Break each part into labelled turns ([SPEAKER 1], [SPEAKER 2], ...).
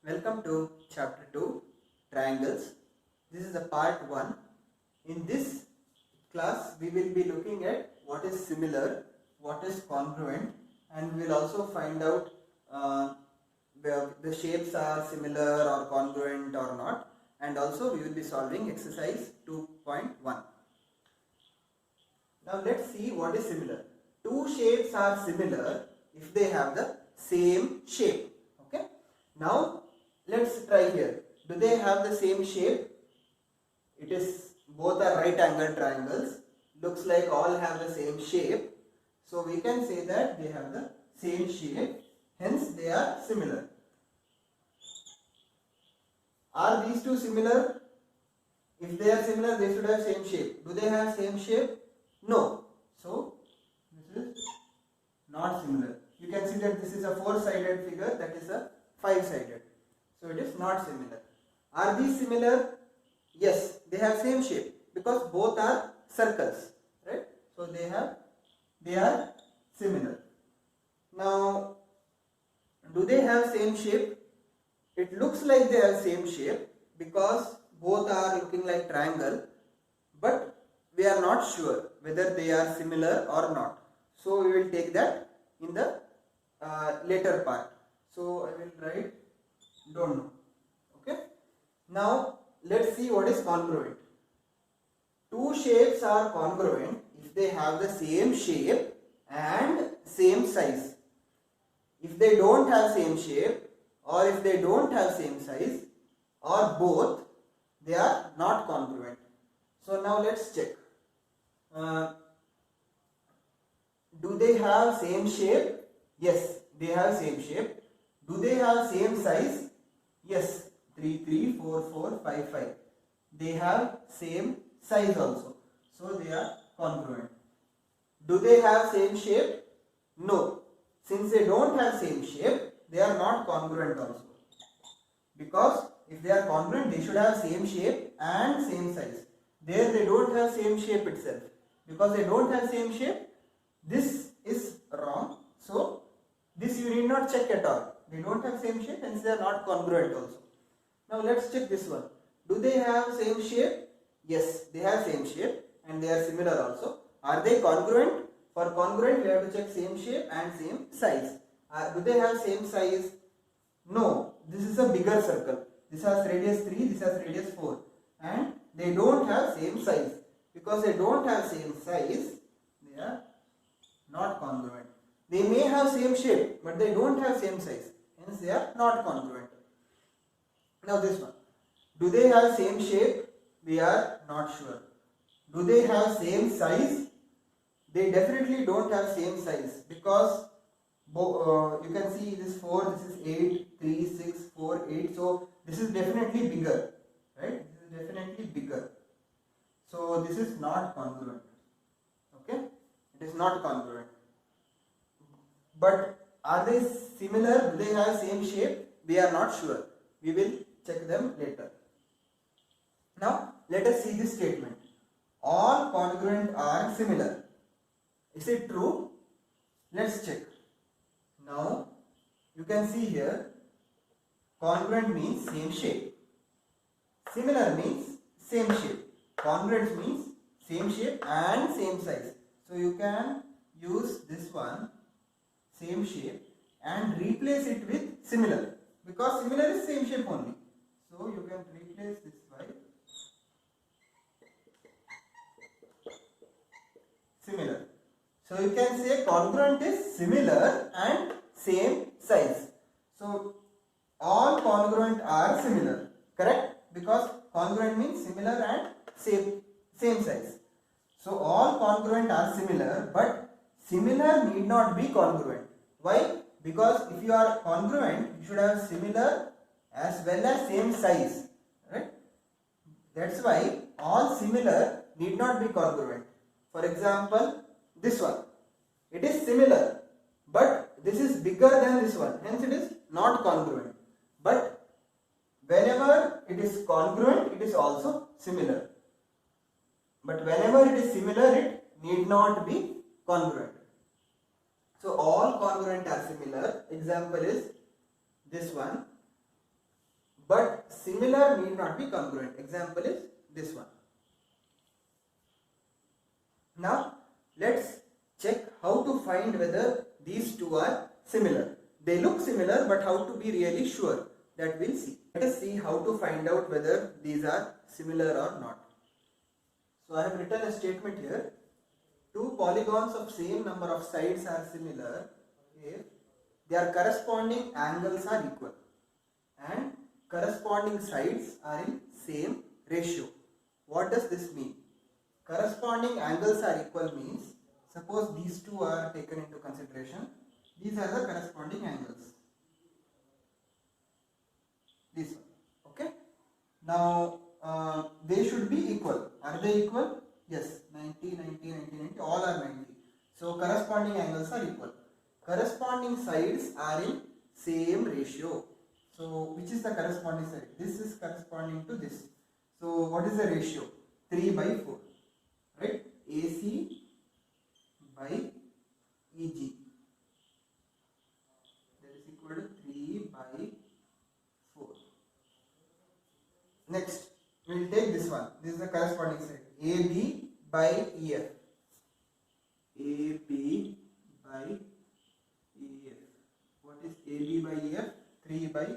[SPEAKER 1] Welcome to chapter 2 Triangles. This is the part 1. In this class we will be looking at what is similar, what is congruent, and we will also find out where the shapes are similar or congruent or not, and also we will be solving exercise 2.1. Now let's see what is similar. Two shapes are similar if they have the same shape. Okay. Now let's try here. Do they have the same shape? It is both are right angle triangles. Looks like all have the same shape. So we can say that they have the same shape. Hence they are similar. Are these two similar? If they are similar, they should have same shape. Do they have same shape? No. So this is not similar. You can see that this is a 4-sided figure, that is a 5-sided. So it is not similar. Are these similar? Yes, they have same shape because both are circles, right? So they are similar. Now, do they have same shape? It looks like they have same shape because both are looking like triangle, but we are not sure whether they are similar or not. So we will take that in the later part. So I will write don't know. Okay. Now let's see what is congruent. Two shapes are congruent if they have the same shape and same size. If they don't have same shape or if they don't have same size or both, they are not congruent. So now let's check. Do they have same shape? Yes, they have same shape. Do they have same size? Yes, 3, 3, 4, 4, 5, 5. They have same size also. So they are congruent. Do they have same shape? No. Since they don't have same shape, they are not congruent also. Because if they are congruent, they should have same shape and same size. There they don't have same shape itself. Because they don't have same shape, this is wrong. So this you need not check at all. They don't have same shape, hence they are not congruent also. Now let's check this one. Do they have same shape? Yes, they have same shape and they are similar also. Are they congruent? For congruent, we have to check same shape and same size. Do they have same size? No, this is a bigger circle. This has radius 3, this has radius 4. And they don't have same size. Because they don't have same size, they are not congruent. They may have same shape, but they don't have same size. Hence they are not congruent. Now this one. Do they have same shape? We are not sure. Do they have same size? They definitely don't have same size because you can see this 4, this is 8, 3, 6, 4, 8. So this is definitely bigger, right? This is definitely bigger. So this is not congruent. Okay? It is not congruent. But are they similar? Do they have same shape? We are not sure. We will check them later. Now let us see this statement. All congruent are similar. Is it true? Let's check. Now you can see here congruent means same shape. Similar means same shape. Congruent means same shape and same size. So you can use this one, same shape, and replace it with similar. Because similar is same shape only. So you can replace this by similar. So you can say congruent is similar and same size. So all congruent are similar. Correct? Because congruent means similar and same size. So all congruent are similar, but similar need not be congruent. Why? Because if you are congruent, you should have similar as well as same size. Right? That's why all similar need not be congruent. For example, this one. It is similar, but this is bigger than this one. Hence it is not congruent. But whenever it is congruent, it is also similar. But whenever it is similar, it need not be congruent. So all congruent are similar. Example is this one. but similar need not be congruent. Example is this one. Now let's check how to find whether these two are similar. They look similar, but how to be really sure, that we'll see. Let us see how to find out whether these are similar or not. So I have written a statement here. Two polygons of same number of sides are similar if their corresponding angles are equal and corresponding sides are in same ratio. What does this mean? Corresponding angles are equal means, suppose these two are taken into consideration. These are the corresponding angles. This one. Okay. Now they should be equal. Are they equal? Yes. 90, 90, 90, 90. All are 90. So corresponding angles are equal. Corresponding sides are in same ratio. So which is the corresponding side? This is corresponding to this. So what is the ratio? 3 by 4. Right? AC by EG. That is equal to 3 by 4. Next, we will take this one. This is the corresponding side. AB by EF. AB by EF. What is AB by EF? 3 by 3.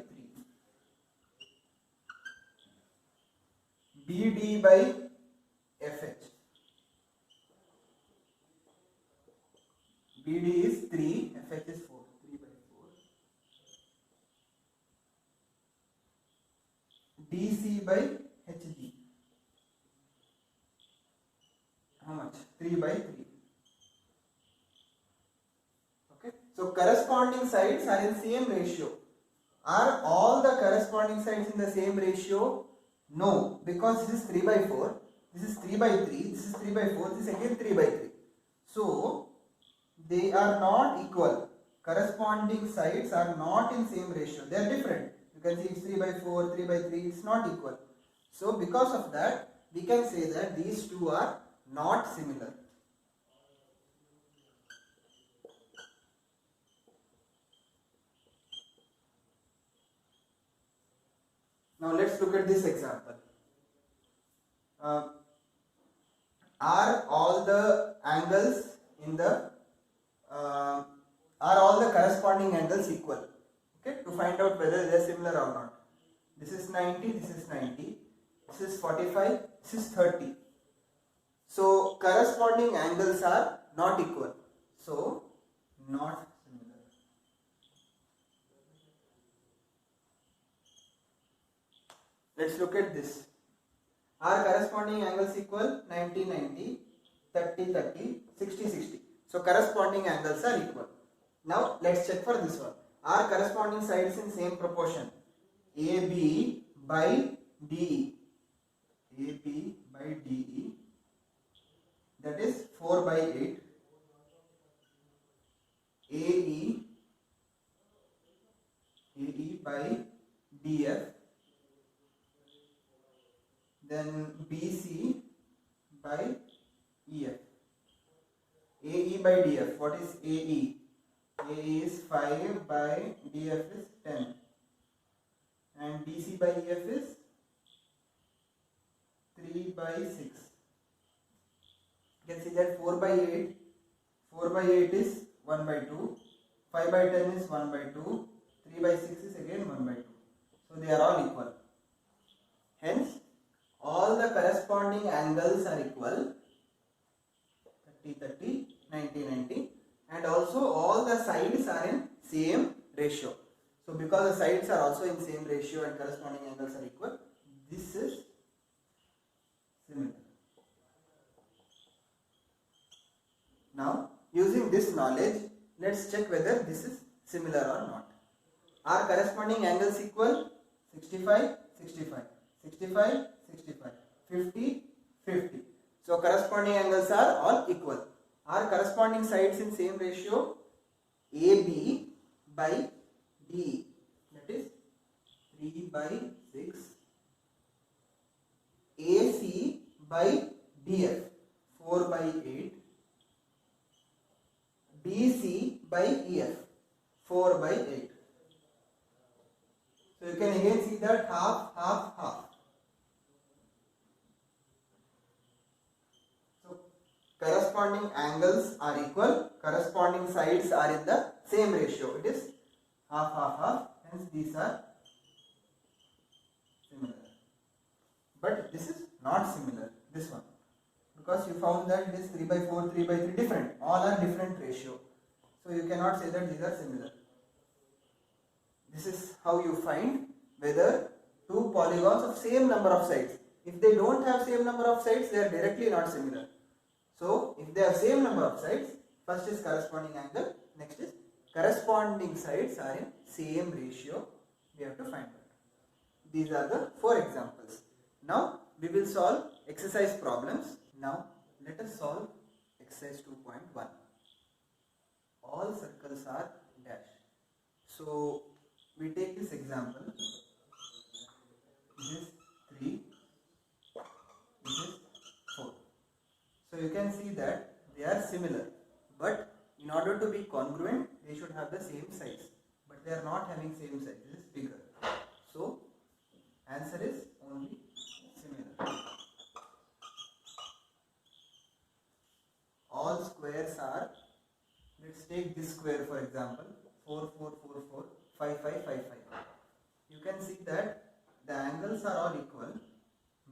[SPEAKER 1] BD by FH. BD is 3, FH is 4. 3 by 4. DC by HG. How much? 3 by 3. Okay. So corresponding sides are in same ratio. Are all the corresponding sides in the same ratio? No, because this is 3 by 4, this is 3 by 3, this is 3 by 4, this is again 3 by 3. So they are not equal. Corresponding sides are not in same ratio. They are different. You can see it's 3 by 4, 3 by 3, it's not equal. So because of that, we can say that these two are not similar. Now let's look at this example. Are all the angles in the are all the corresponding angles equal? Okay, to find out whether they are similar or not. This is 90, this is 90, this is 45, this is 30. So corresponding angles are not equal. So not similar. Let's look at this. Are corresponding angles equal? 90, 90, 30, 30, 60, 60. So corresponding angles are equal. Now let's check for this one. Are corresponding sides in same proportion? AB by DE. AB by DE. That is 4 by 8. AE by DF. Then BC by EF. AE by DF. What is AE? AE is 5 by DF is 10. And BC by EF is 3 by 6. You can see that 4 by 8. 4 by 8 is 1 by 2. 5 by 10 is 1 by 2. 3 by 6 is again 1 by 2. So they are all equal. Hence, all the corresponding angles are equal. 30, 30, 90, 90. And also all the sides are in same ratio. So because the sides are also in same ratio and corresponding angles are equal, this is similar. Now using this knowledge, let's check whether this is similar or not. Are corresponding angles equal? 65, 65, 65, 65, 50, 50. So corresponding angles are all equal. Are corresponding sides in same ratio? AB by DE, that is 3 by 6. AC by DF, 4 by 8. BC by EF, 4 by 8. So you can again see that half, half, half. So corresponding angles are equal, corresponding sides are in the same ratio. It is half, half, half. Hence these are similar. But this is not similar, this one. Because you found that it is 3 by 4, 3 by 3 different. All are different ratio. So you cannot say that these are similar. This is how you find whether two polygons of same number of sides. If they don't have same number of sides, they are directly not similar. So if they have same number of sides, first is corresponding angle, next is corresponding sides are in same ratio. We have to find out. These are the 4 examples. Now we will solve exercise problems. Now let us solve exercise 2.1. All circles are dash. So we take this example. This is 3, this is 4. So you can see that they are similar, but in order to be congruent, they should have the same size. But they are not having same size. This is bigger. So answer is only similar. All squares are, let's take this square for example, 4, 4, 4, 4, 5, 5, 5, 5. You can see that the angles are all equal,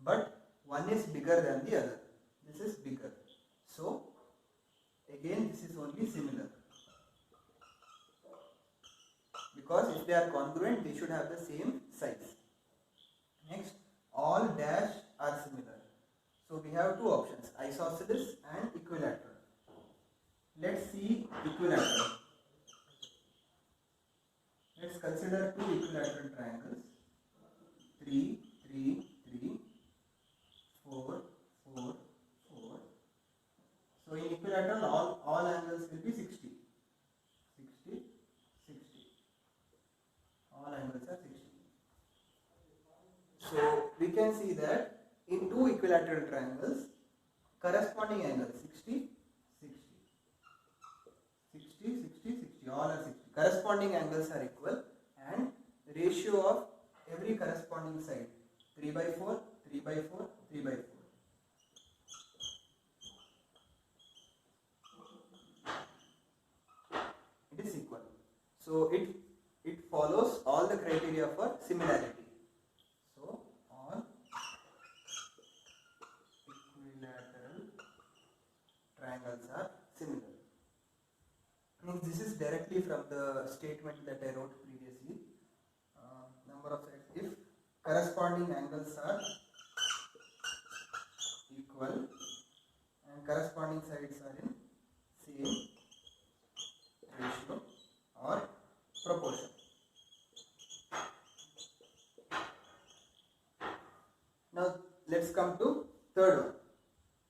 [SPEAKER 1] but one is bigger than the other. This is bigger. So again this is only similar. Because if they are congruent, they should have the same size. Next, all dash are similar. So we have two options, isosceles and equilateral. Let's see equilateral. Let's consider two equilateral triangles. 3, 3, 3, 4, 4, 4. So in equilateral, all angles will be 60. 60, 60. All angles are 60. So we can see that in two equilateral triangles, corresponding angle 60, 60. 60, 60, 60. All are 60. Corresponding angles are equal and the ratio of every corresponding side 3 by 4, 3 by 4, 3 by 4. It is equal. So it follows all the criteria for similarity. So all equilateral triangles are similar. Means this is directly from the statement that I wrote previously. Number of sides. If corresponding angles are equal and corresponding sides are in same ratio or proportion. Now let's come to third one.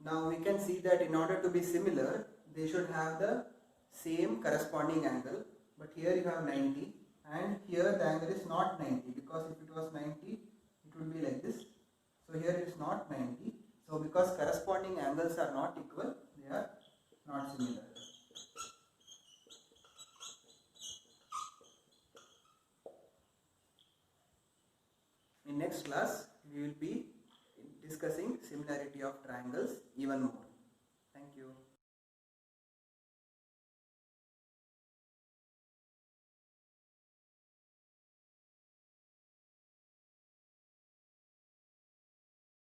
[SPEAKER 1] Now we can see that in order to be similar, they should have the same corresponding angle, but here you have 90 and here the angle is not 90, because if it was 90 it would be like this. So here it is not 90. So because corresponding angles are not equal, they are not similar. In next class we will be discussing similarity of triangles even more.